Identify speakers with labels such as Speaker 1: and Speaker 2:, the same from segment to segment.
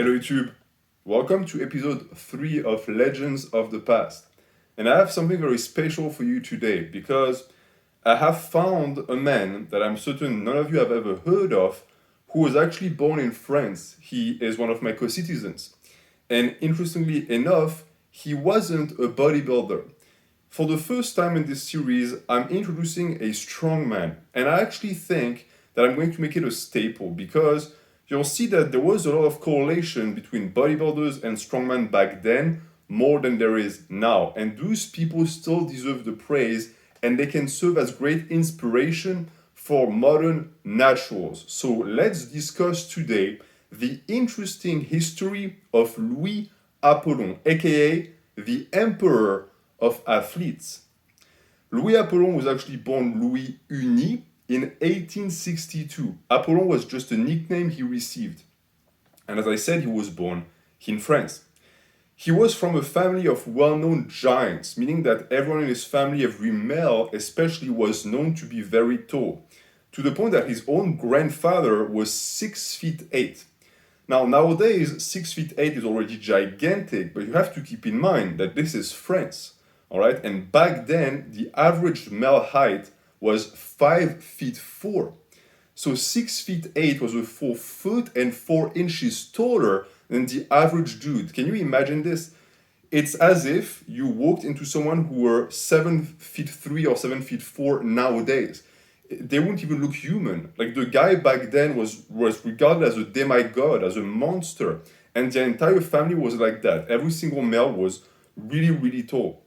Speaker 1: Hello YouTube, welcome to episode 3 of Legends of the Past. And I have something very special for you today because I have found a man that I'm certain none of you have ever heard of who was actually born in France. He is one of my co-citizens. And interestingly enough, he wasn't a bodybuilder. For the first time in this series, I'm introducing a strongman, and I actually think that I'm going to make it a staple because you'll see that there was a lot of correlation between bodybuilders and strongman back then more than there is now. And those people still deserve the praise and they can serve as great inspiration for modern naturals. So let's discuss today the interesting history of Louis Apollon, aka the Emperor of Athletes. Louis Apollon was actually born Louis Uni in 1862. Apollon was just a nickname he received. And as I said, he was born in France. He was from a family of well-known giants, meaning that everyone in his family, every male especially, was known to be very tall, to the point that his own grandfather was 6 feet 8. Now, nowadays, 6 feet 8 is already gigantic, but you have to keep in mind that this is France, all right? And back then, the average male height was 5 feet 4. So 6 feet 8 was a full foot and 4 inches taller than the average dude. Can you imagine this? It's as if you walked into someone who were 7 feet 3 or 7 feet 4 nowadays. They wouldn't even look human. Like the guy back then was regarded as a demigod, as a monster. And the entire family was like that. Every single male was really, really tall.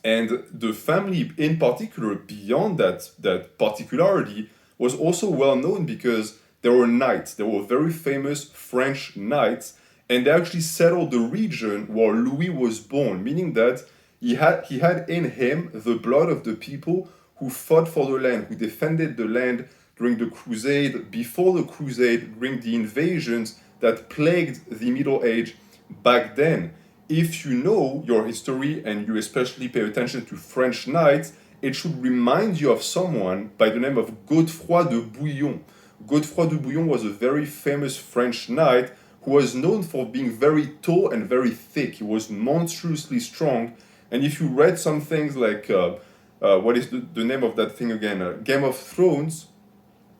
Speaker 1: And the family in particular, beyond that particularity, was also well known because there were knights. There were very famous French knights, and they actually settled the region where Louis was born, meaning that he had in him the blood of the people who fought for the land, who defended the land during the crusade, before the crusade, during the invasions that plagued the Middle Age back then. If you know your history and you especially pay attention to French knights, it should remind you of someone by the name of Godefroy de Bouillon. Godefroy de Bouillon was a very famous French knight who was known for being very tall and very thick. He was monstrously strong. And if you read some things like, what is the name of that thing again? Game of Thrones,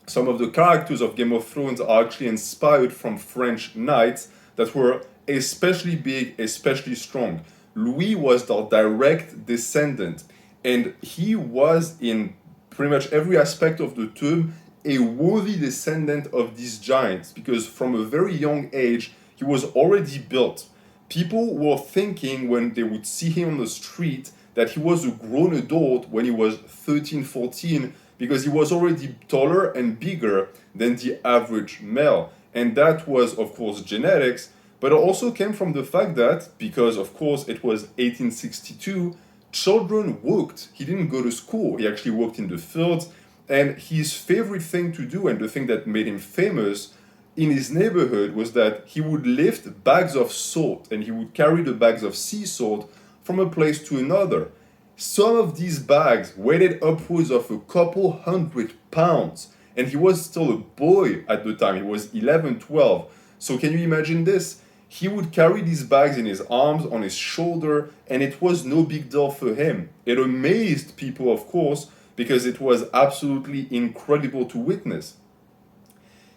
Speaker 1: some of the characters of Game of Thrones are actually inspired from French knights that were especially big, especially strong. Louis was the direct descendant, and he was, in pretty much every aspect of the term, a worthy descendant of these giants, because from a very young age, he was already built. People were thinking when they would see him on the street that he was a grown adult when he was 13, 14, because he was already taller and bigger than the average male. And that was, of course, genetics, but it also came from the fact that, because of course it was 1862, children worked. He didn't go to school, he actually worked in the fields, and his favorite thing to do, and the thing that made him famous in his neighborhood, was that he would lift bags of salt, and he would carry the bags of sea salt from a place to another. Some of these bags weighed upwards of a couple 100 pounds, and he was still a boy at the time. He was 11, 12. So can you imagine this? He would carry these bags in his arms, on his shoulder, and it was no big deal for him. It amazed people, of course, because it was absolutely incredible to witness.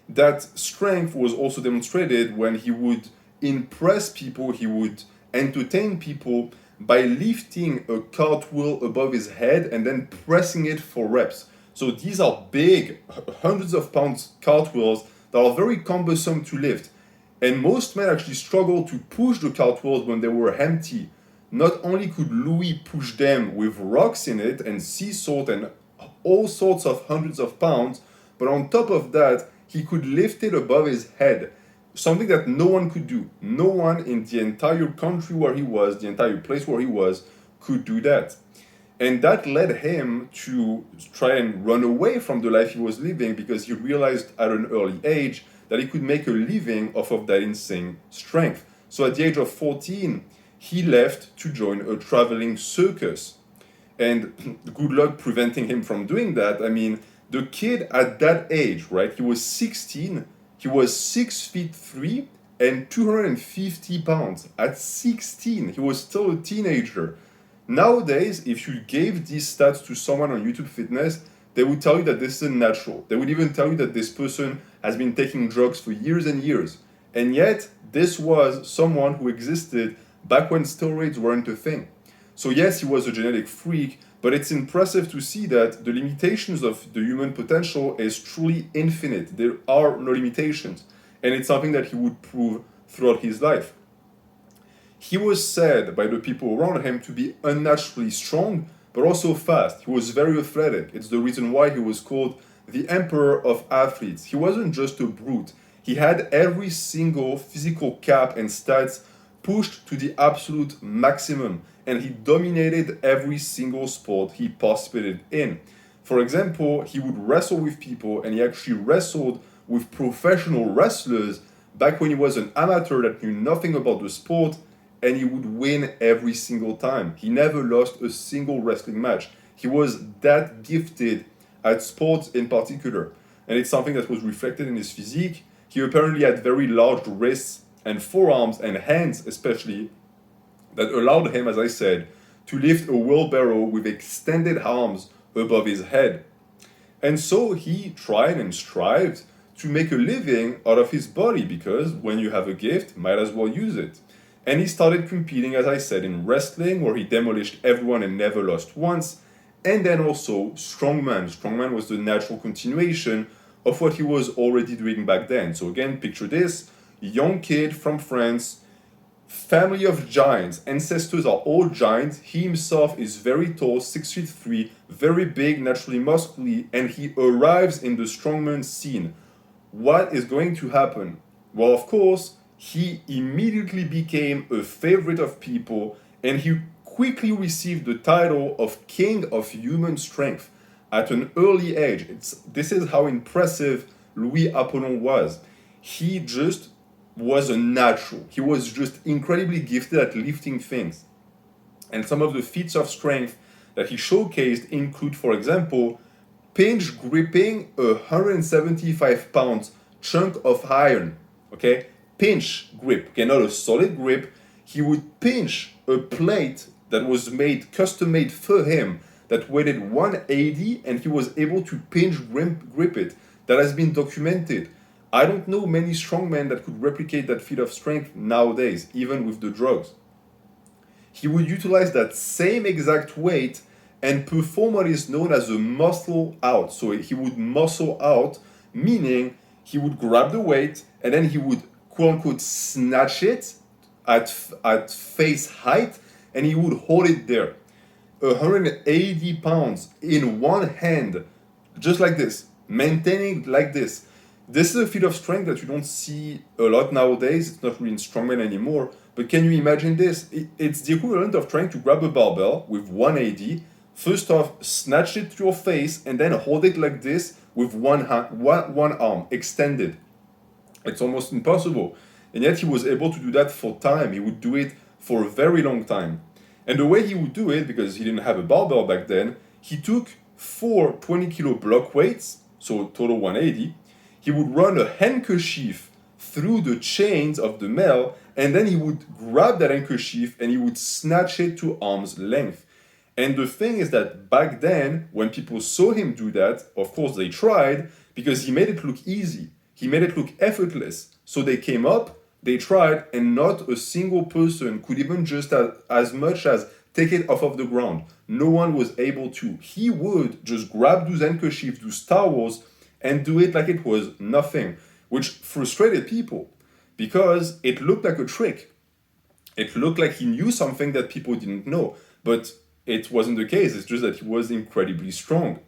Speaker 1: That strength was also demonstrated when he would impress people, he would entertain people by lifting a cartwheel above his head and then pressing it for reps. So these are big, hundreds of pounds cartwheels that are very cumbersome to lift. And most men actually struggled to push the cartwheels when they were empty. Not only could Louis push them with rocks in it and sea salt and all sorts of hundreds of pounds, but on top of that, he could lift it above his head. Something that no one could do. No one in the entire country where he was, the entire place where he was, could do that. And that led him to try and run away from the life he was living because he realized at an early age that he could make a living off of that insane strength. So at the age of 14, he left to join a traveling circus. And good luck preventing him from doing that. I mean, the kid at that age, right? He was 16, he was 6 feet 3, and 250 pounds at 16. He was still a teenager. Nowadays, if you gave these stats to someone on YouTube Fitness, they would tell you that this is natural. They would even tell you that this person has been taking drugs for years and years. And yet, this was someone who existed back when steroids weren't a thing. So yes, he was a genetic freak, but it's impressive to see that the limitations of the human potential is truly infinite. There are no limitations. And it's something that he would prove throughout his life. He was said by the people around him to be unnaturally strong, but also fast. He was very athletic. It's the reason why he was called the Emperor of Athletes. He wasn't just a brute. He had every single physical cap and stats pushed to the absolute maximum, and he dominated every single sport he participated in. For example, he would wrestle with people, and he actually wrestled with professional wrestlers back when he was an amateur that knew nothing about the sport, and he would win every single time. He never lost a single wrestling match. He was that gifted at sports in particular, and it's something that was reflected in his physique. He apparently had very large wrists and forearms and hands especially that allowed him, as I said, to lift a wheelbarrow with extended arms above his head. And so he tried and strived to make a living out of his body, because when you have a gift, might as well use it. And he started competing, as I said, in wrestling, where he demolished everyone and never lost once. And then also Strongman. Strongman was the natural continuation of what he was already doing back then. So again, picture this, young kid from France, family of giants, ancestors are all giants. He himself is very tall, 6'3", very big, naturally muscular, and he arrives in the strongman scene. What is going to happen? Well, of course, he immediately became a favorite of people, and he quickly received the title of King of Human Strength at an early age. This is how impressive Louis Apollon was. He just was a natural. He was just incredibly gifted at lifting things. And some of the feats of strength that he showcased include, for example, pinch gripping a 175 pounds chunk of iron. Okay? Pinch grip, okay, not a solid grip. He would pinch a plate that was made, custom made for him, that weighed 180, and he was able to pinch grip it. That has been documented. I don't know many strongmen that could replicate that feat of strength nowadays, even with the drugs. He would utilize that same exact weight and perform what is known as a muscle out. So he would muscle out, meaning he would grab the weight and then he would quote unquote snatch it at face height, and he would hold it there. 180 pounds in one hand, just like this, maintaining like this. This is a feat of strength that you don't see a lot nowadays. It's not really in strongman anymore. But can you imagine this? It's the equivalent of trying to grab a barbell with 180, first off, snatch it to your face, and then hold it like this with one arm extended. It's almost impossible. And yet he was able to do that for time. He would do it for a very long time. And the way he would do it, because he didn't have a barbell back then, he took 4 20-kilo block weights, so total 180. He would run a handkerchief through the chains of the mail, and then he would grab that handkerchief and he would snatch it to arm's length. And the thing is that back then, when people saw him do that, of course they tried, because he made it look easy. He made it look effortless. So they came up, they tried, and not a single person could even just as much as take it off of the ground. No one was able to. He would just grab those handkerchiefs, those towels, and do it like it was nothing, which frustrated people because it looked like a trick. It looked like he knew something that people didn't know, but it wasn't the case. It's just that he was incredibly strong.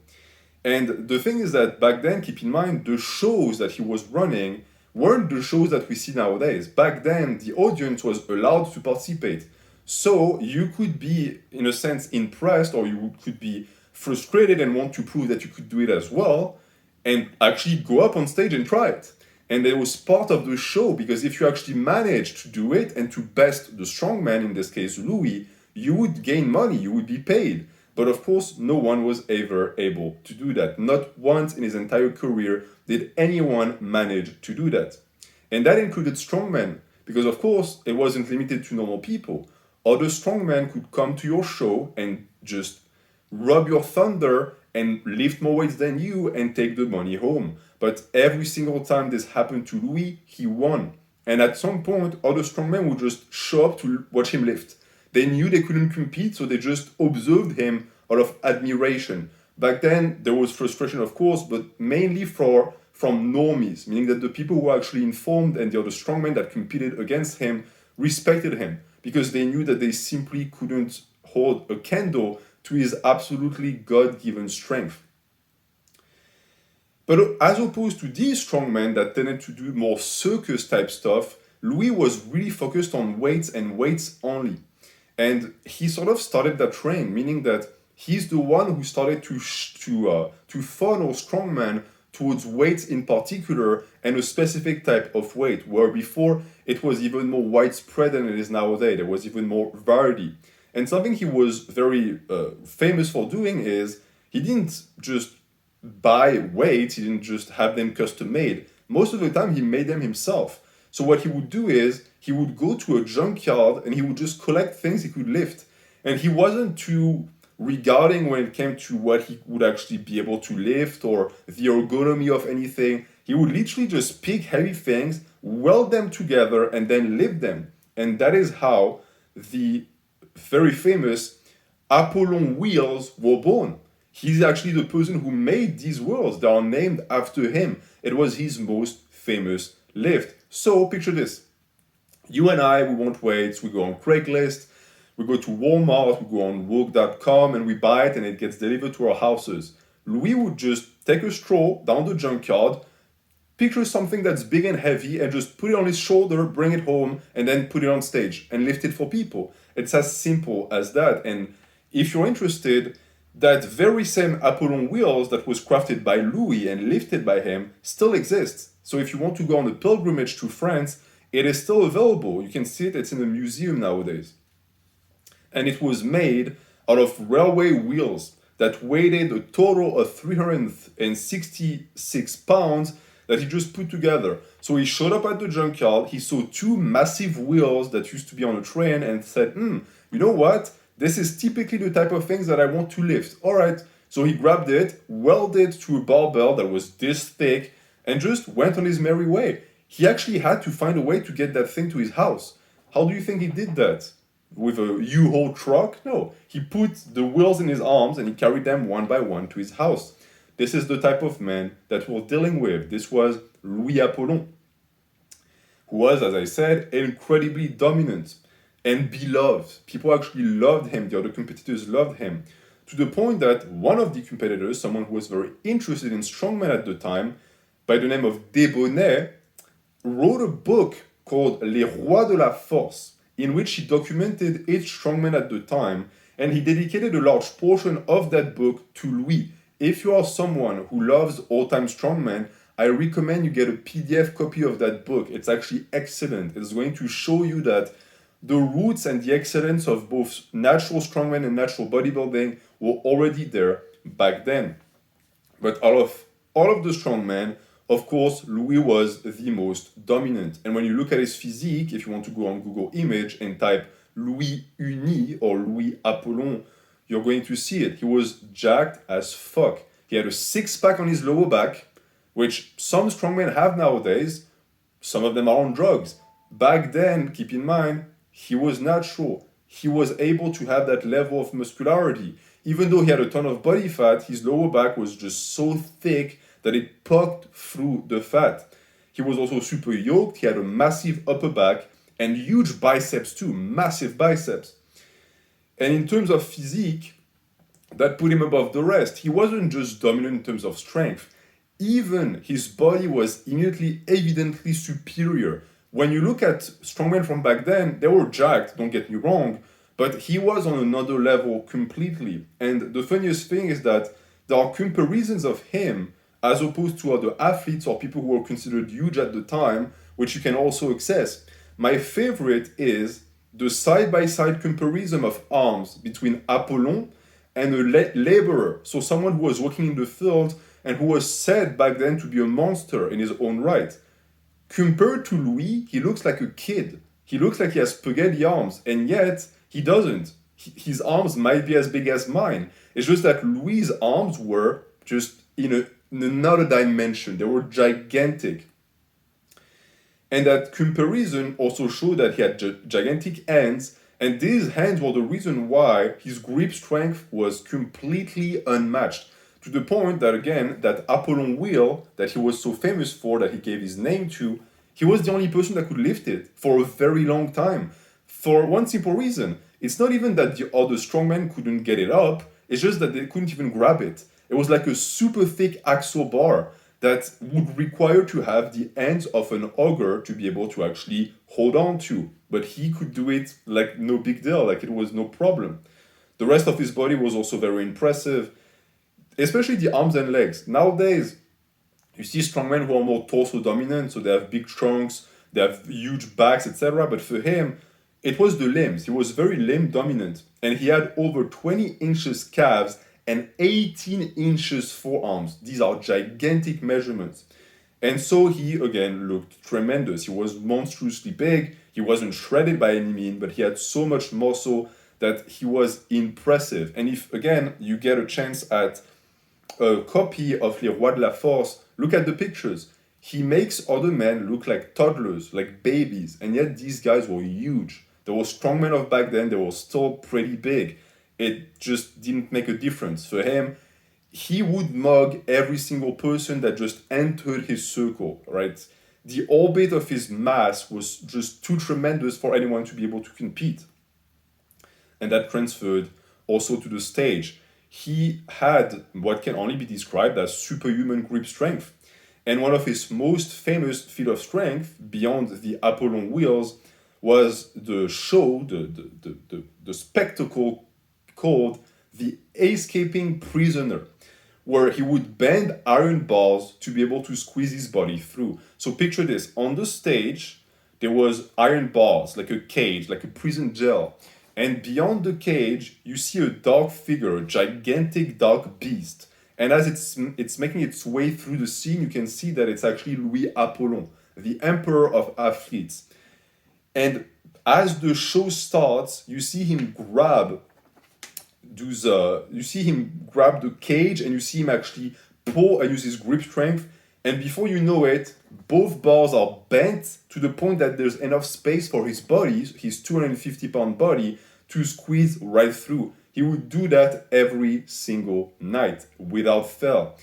Speaker 1: And the thing is that back then, keep in mind, the shows that he was running weren't the shows that we see nowadays. Back then, the audience was allowed to participate. So you could be, in a sense, impressed, or you could be frustrated and want to prove that you could do it as well, and actually go up on stage and try it. And it was part of the show, because if you actually managed to do it and to best the strongman, in this case Louis, you would gain money, you would be paid. But of course, no one was ever able to do that. Not once in his entire career did anyone manage to do that. And that included strongmen. Because, of course, it wasn't limited to normal people. Other strongmen could come to your show and just rub your thunder and lift more weights than you and take the money home. But every single time this happened to Louis, he won. And at some point, other strongmen would just show up to watch him lift. They knew they couldn't compete, so they just observed him out of admiration. Back then, there was frustration, of course, but mainly from normies, meaning that the people who were actually informed and the other strongmen that competed against him respected him because they knew that they simply couldn't hold a candle to his absolutely God-given strength. But as opposed to these strongmen that tended to do more circus type stuff, Louis was really focused on weights and weights only. And he sort of started that trend, meaning that he's the one who started to funnel strongman towards weights in particular and a specific type of weight, where before it was even more widespread than it is nowadays. There was even more variety. And something he was very famous for doing is he didn't just buy weights, he didn't just have them custom made. Most of the time he made them himself. So what he would do is he would go to a junkyard and he would just collect things he could lift. And he wasn't too regarding when it came to what he would actually be able to lift or the ergonomy of anything. He would literally just pick heavy things, weld them together, and then lift them. And that is how the very famous Apollon wheels were born. He's actually the person who made these wheels. They are named after him. It was his most famous lift. So picture this. You and I, we want weights, we go on Craigslist, we go to Walmart, we go on Woke.com, and we buy it and it gets delivered to our houses. Louis would just take a stroll down the junkyard, picture something that's big and heavy, and just put it on his shoulder, bring it home, and then put it on stage and lift it for people. It's as simple as that. And if you're interested, that very same Apollon wheels that was crafted by Louis and lifted by him still exists. So if you want to go on a pilgrimage to France, it is still available. You can see it, it's in a museum nowadays. And it was made out of railway wheels that weighed a total of 366 pounds that he just put together. So he showed up at the junkyard, he saw two massive wheels that used to be on a train and said, you know what? This is typically the type of things that I want to lift. All right. So he grabbed it, welded it to a barbell that was this thick, and just went on his merry way. He actually had to find a way to get that thing to his house. How do you think he did that? With a U-Haul truck? No. He put the wheels in his arms and he carried them one by one to his house. This is the type of man that we're dealing with. This was Louis Apollon, who was, as I said, incredibly dominant and beloved. People actually loved him. The other competitors loved him. To the point that one of the competitors, someone who was very interested in strongman at the time, by the name of Desbonnets, wrote a book called Les Rois de la Force, in which he documented each strongman at the time, and he dedicated a large portion of that book to Louis. If you are someone who loves all-time strongman, I recommend you get a PDF copy of that book. It's actually excellent. It's going to show you that the roots and the excellence of both natural strongman and natural bodybuilding were already there back then. But out of all of the strongmen, of course, Louis was the most dominant. And when you look at his physique, if you want to go on Google Image and type Louis Uni or Louis Apollon, you're going to see it. He was jacked as fuck. He had a six-pack on his lower back, which some strongmen have nowadays. Some of them are on drugs. Back then, keep in mind, he was natural. He was able to have that level of muscularity. Even though he had a ton of body fat, his lower back was just so thick that it poked through the fat. He was also super yoked. He had a massive upper back and huge biceps too, massive biceps. And in terms of physique, that put him above the rest. He wasn't just dominant in terms of strength. Even his body was innately, evidently superior. When you look at strongmen from back then, they were jacked, don't get me wrong, but he was on another level completely. And the funniest thing is that there are comparisons of him as opposed to other athletes or people who were considered huge at the time, which you can also access. My favorite is the side-by-side comparison of arms between Apollon and a laborer, so someone who was working in the field and who was said back then to be a monster in his own right. Compared to Louis, he looks like a kid. He looks like he has spaghetti arms, and yet he doesn't. His arms might be as big as mine. It's just that Louis' arms were just in another dimension. They were gigantic. And that comparison also showed that he had gigantic hands, and these hands were the reason why his grip strength was completely unmatched. To the point that, again, that Apollon wheel that he was so famous for, that he gave his name to, he was the only person that could lift it for a very long time. For one simple reason, it's not even that the other strongmen couldn't get it up, it's just that they couldn't even grab it. It was like a super thick axle bar that would require to have the hands of an ogre to be able to actually hold on to. But he could do it like no big deal, like it was no problem. The rest of his body was also very impressive, especially the arms and legs. Nowadays, you see strongmen who are more torso dominant, so they have big trunks, they have huge backs, etc. But for him, it was the limbs. He was very limb dominant, and he had over 20 inches calves and 18 inches forearms. These are gigantic measurements. And so he, again, looked tremendous. He was monstrously big. He wasn't shredded by any means, but he had so much muscle that he was impressive. And if, again, you get a chance at a copy of Les Rois de la Force, look at the pictures. He makes other men look like toddlers, like babies, and yet these guys were huge. There were strongmen of back then, they were still pretty big. It just didn't make a difference. For him, he would mug every single person that just entered his circle, right? The orbit of his mass was just too tremendous for anyone to be able to compete. And that transferred also to the stage. He had what can only be described as superhuman grip strength. And one of his most famous feat of strength, beyond the Apollon wheels, was the show, the spectacle called the escaping prisoner, where he would bend iron bars to be able to squeeze his body through. So picture this, on the stage, there was iron bars, like a cage, like a prison jail. And beyond the cage, you see a dark figure, a gigantic dark beast. And as it's making its way through the scene, you can see that it's actually Louis Apollon, the emperor of athletes. And as the show starts, you see him grab the cage, and you see him actually pull and use his grip strength. And before you know it, both bars are bent to the point that there's enough space for his body, his 250-pound body, to squeeze right through. He would do that every single night without fail.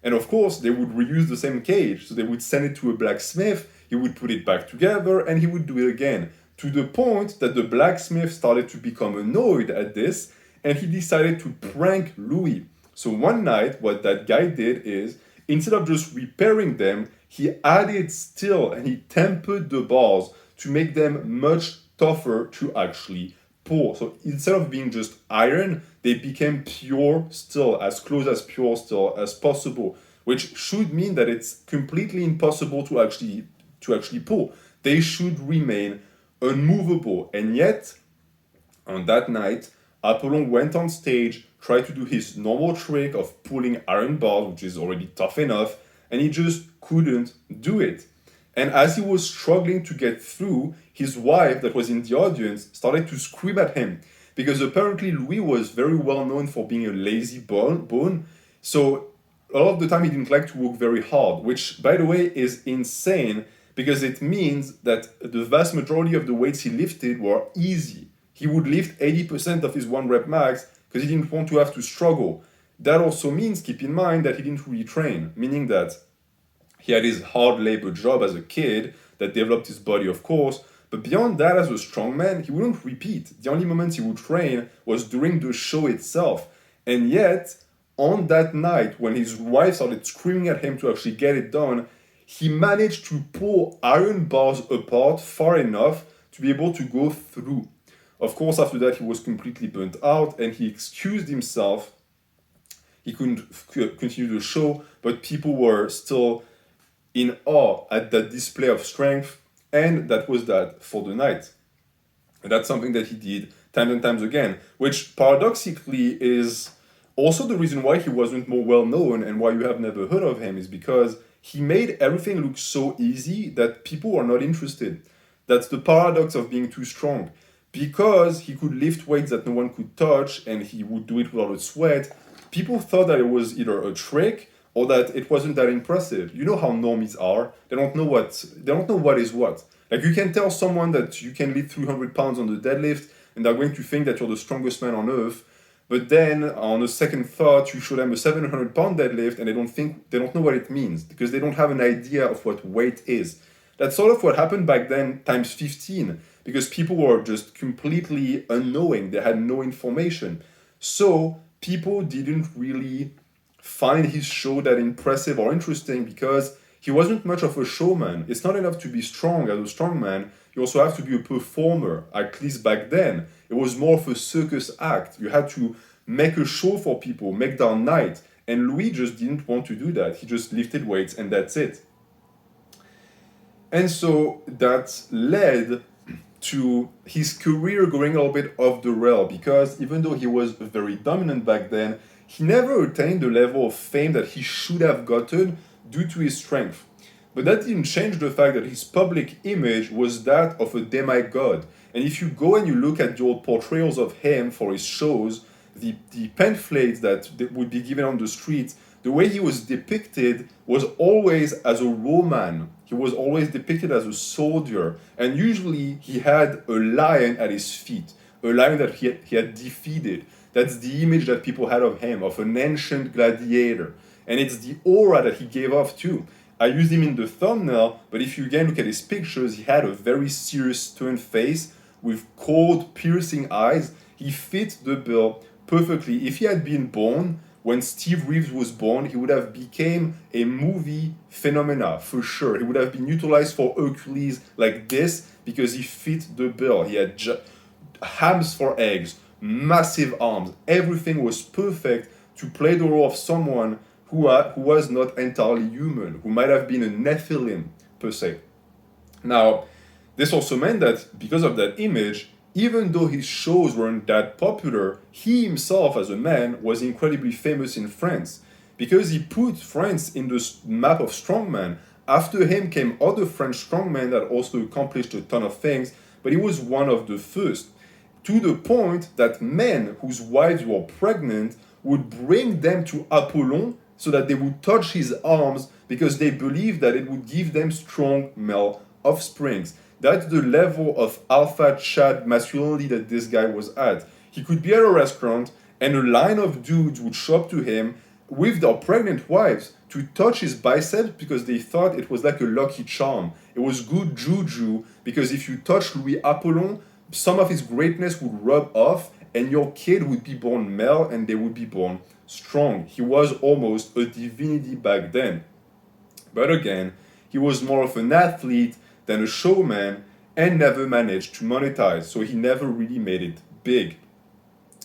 Speaker 1: And of course, they would reuse the same cage. So they would send it to a blacksmith, he would put it back together, and he would do it again. To the point that the blacksmith started to become annoyed at this, and he decided to prank Louis. So one night, what that guy did is, instead of just repairing them, he added steel and he tempered the bars to make them much tougher to actually pour. So instead of being just iron, they became pure steel, as close as pure steel as possible, which should mean that it's completely impossible to actually pour. They should remain unmovable. And yet, on that night, Apollon went on stage, tried to do his normal trick of pulling iron bars, which is already tough enough, and he just couldn't do it. And as he was struggling to get through, his wife, that was in the audience, started to scream at him. Because apparently Louis was very well known for being a lazy bone. So a lot of the time he didn't like to work very hard, which, by the way, is insane because it means that the vast majority of the weights he lifted were easy. He would lift 80% of his 1 rep max because he didn't want to have to struggle. That also means, keep in mind, that he didn't really train, meaning that he had his hard labor job as a kid that developed his body, of course, but beyond that, as a strongman, he wouldn't repeat. The only moments he would train was during the show itself. And yet, on that night, when his wife started screaming at him to actually get it done, he managed to pull iron bars apart far enough to be able to go through. Of course, after that, he was completely burnt out and he excused himself. He couldn't continue the show, but people were still in awe at that display of strength, and that was that for the night. And that's something that he did time and times again, which paradoxically is also the reason why he wasn't more well known and why you have never heard of him, is because he made everything look so easy that people are not interested. That's the paradox of being too strong. Because he could lift weights that no one could touch and he would do it without a sweat, people thought that it was either a trick or that it wasn't that impressive. You know how normies are. They don't know what is what. Like you can tell someone that you can lift 300 pounds on the deadlift and they're going to think that you're the strongest man on earth. But then on a second thought, you show them a 700-pound deadlift and they don't know what it means because they don't have an idea of what weight is. That's sort of what happened back then times 15 because people were just completely unknowing. They had no information. So people didn't really find his show that impressive or interesting because he wasn't much of a showman. It's not enough to be strong as a strongman. You also have to be a performer, at least back then. It was more of a circus act. You had to make a show for people, make their night. And Louis just didn't want to do that. He just lifted weights and that's it. And so that led to his career going a little bit off the rail because even though he was very dominant back then, he never attained the level of fame that he should have gotten due to his strength. But that didn't change the fact that his public image was that of a demigod. And if you go and you look at the old portrayals of him for his shows, the pamphlets that would be given on the streets, the way he was depicted was always as a Roman. He was always depicted as a soldier. And usually he had a lion at his feet, a lion that he had defeated. That's the image that people had of him, of an ancient gladiator. And it's the aura that he gave off too. I used him in the thumbnail, but if you again look at his pictures, he had a very serious, stern face with cold, piercing eyes. He fit the bill perfectly. If he had been born when Steve Reeves was born, he would have become a movie phenomena for sure. He would have been utilized for Hercules like this because he fit the bill. He had hams for eggs, massive arms. Everything was perfect to play the role of someone who was not entirely human, who might have been a Nephilim per se. Now, this also meant that because of that image, even though his shows weren't that popular, he himself as a man was incredibly famous in France because he put France in the map of strongman. After him came other French strongmen that also accomplished a ton of things, but he was one of the first. To the point that men whose wives were pregnant would bring them to Apollon so that they would touch his arms because they believed that it would give them strong male offsprings. That's the level of alpha Chad masculinity that this guy was at. He could be at a restaurant and a line of dudes would show up to him with their pregnant wives to touch his biceps because they thought it was like a lucky charm. It was good juju because if you touch Louis Apollon, some of his greatness would rub off and your kid would be born male and they would be born strong. He was almost a divinity back then. But again, he was more of an athlete than a showman and never managed to monetize, so he never really made it big.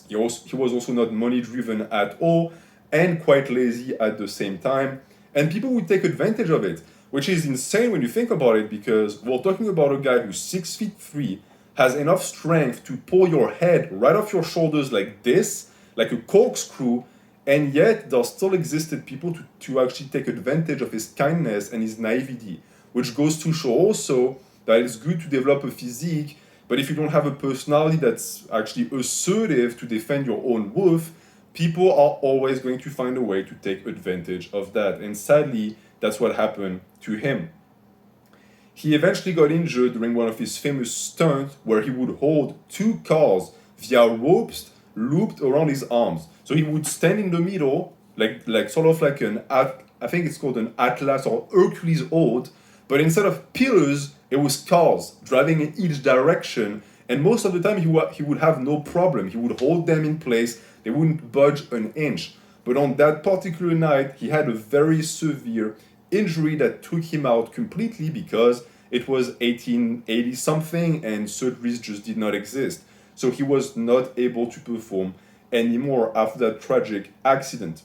Speaker 1: He was also not money driven at all and quite lazy at the same time, and people would take advantage of it, which is insane when you think about it because we're talking about a guy who's 6'3", has enough strength to pull your head right off your shoulders like this, like a corkscrew, and yet there still existed people to actually take advantage of his kindness and his naivety, which goes to show also that it's good to develop a physique, but if you don't have a personality that's actually assertive to defend your own worth, people are always going to find a way to take advantage of that. And sadly, that's what happened to him. He eventually got injured during one of his famous stunts where he would hold two cars via ropes looped around his arms. So he would stand in the middle, like sort of like I think it's called an Atlas or Hercules hold, but instead of pillars, it was cars driving in each direction. And most of the time, he would have no problem. He would hold them in place. They wouldn't budge an inch. But on that particular night, he had a very severe injury that took him out completely because it was 1880 something and surgeries just did not exist. So he was not able to perform anymore after that tragic accident.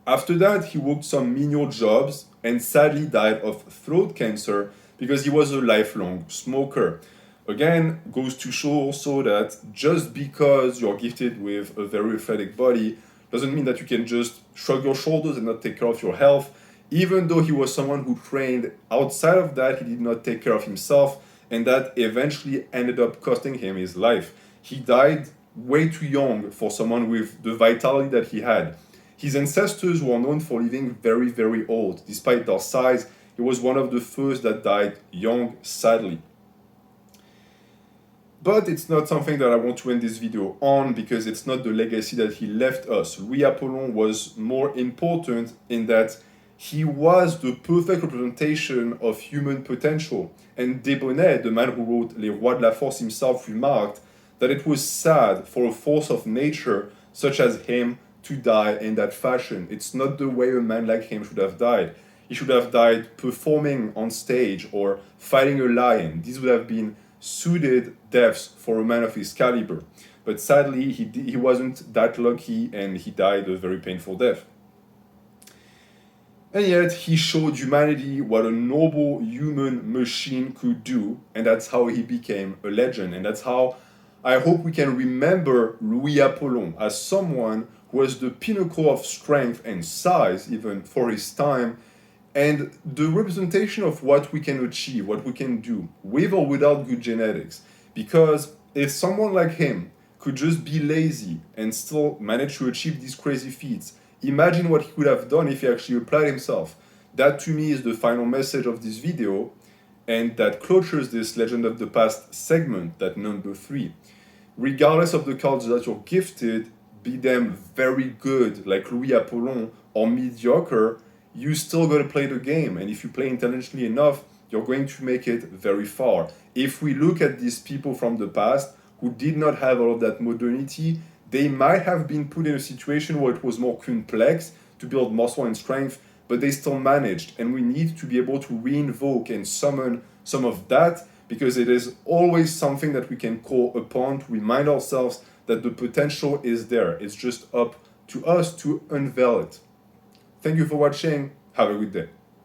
Speaker 1: After that, he worked some menial jobs and sadly died of throat cancer because he was a lifelong smoker. Again, goes to show also that just because you're gifted with a very athletic body doesn't mean that you can just shrug your shoulders and not take care of your health. even though he was someone who trained outside of that, he did not take care of himself, and that eventually ended up costing him his life. He died way too young for someone with the vitality that he had. His ancestors were known for living very, very old. Despite their size, he was one of the first that died young, sadly. But it's not something that I want to end this video on, because it's not the legacy that he left us. Louis Apollon was more important in that he was the perfect representation of human potential. And Debonnet, the man who wrote Les Rois de la Force himself, remarked that it was sad for a force of nature such as him to die in that fashion. It's not the way a man like him should have died. He should have died performing on stage or fighting a lion. These would have been suited deaths for a man of his caliber. But sadly, he wasn't that lucky, and he died a very painful death. And yet, he showed humanity what a noble human machine could do, and that's how he became a legend. And that's how I hope we can remember Louis Apollon as someone who was the pinnacle of strength and size, even for his time, and the representation of what we can achieve, what we can do, with or without good genetics. Because if someone like him could just be lazy and still manage to achieve these crazy feats, imagine what he could have done if he actually applied himself. That to me is the final message of this video, and that closes this Legend of the Past segment, that number 3. Regardless of the cards that you're gifted, be them very good, like Louis Apollon, or mediocre, you still got to play the game. And if you play intelligently enough, you're going to make it very far. If we look at these people from the past who did not have all of that modernity, they might have been put in a situation where it was more complex to build muscle and strength, but they still managed. And we need to be able to reinvoke and summon some of that, because it is always something that we can call upon to remind ourselves that the potential is there. It's just up to us to unveil it. Thank you for watching. Have a good day.